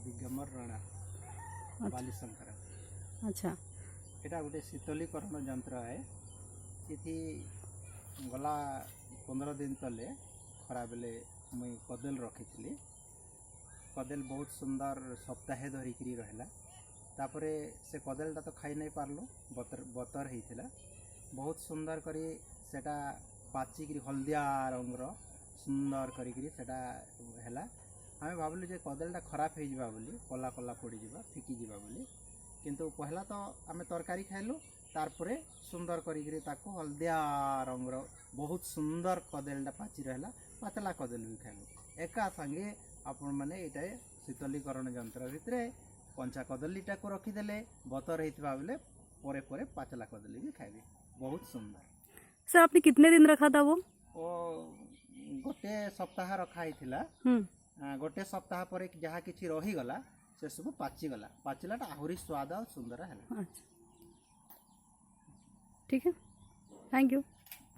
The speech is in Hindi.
विगमर राणा बालीशंकर। अच्छा एटा गोटे शीतलीकरण यंत्र है। इथि गला 15 दिन तले खरा बेले मुई कदेल रखी। कदेल बहुत सुंदर सप्ताहे धरिकी रहा। तापरे से कदेलटा तो खाई नहीं पार्लु, बतर होता बहुत सुंदर करी सेटा पाचिक हलदिया रंगर सुंदर करी सेटा है। आम भाविलु जे कदेलटा खराब हो जावा बोली, कला कला पड़ी जावा फिकी जावा बोली, किंतु पहला तो आम तरकारी खाइलु, तारपरे सुंदर करी ताको हलदिया रंगर बहुत सुंदर कदेलटा पाची रहा। पतला कदेल भी खाइलु एका संगे आपण मैंने ये शीतलीकरण यंत्र भितर कंचा कदलीटा को रखीदे बतर होता बेले परे परे पाचला कदली भी खाइबे बहुत सुंदर। सर आपने कितने दिन रखा था वो? गोटे सप्ताह रखाई थिला। गोटे सप्ताह पर जहाँ किसी रहीगला से सब पाचीगला, पाचिलाटा आहुरी स्वाद और सुंदर है। ठीक है, थैंक यू।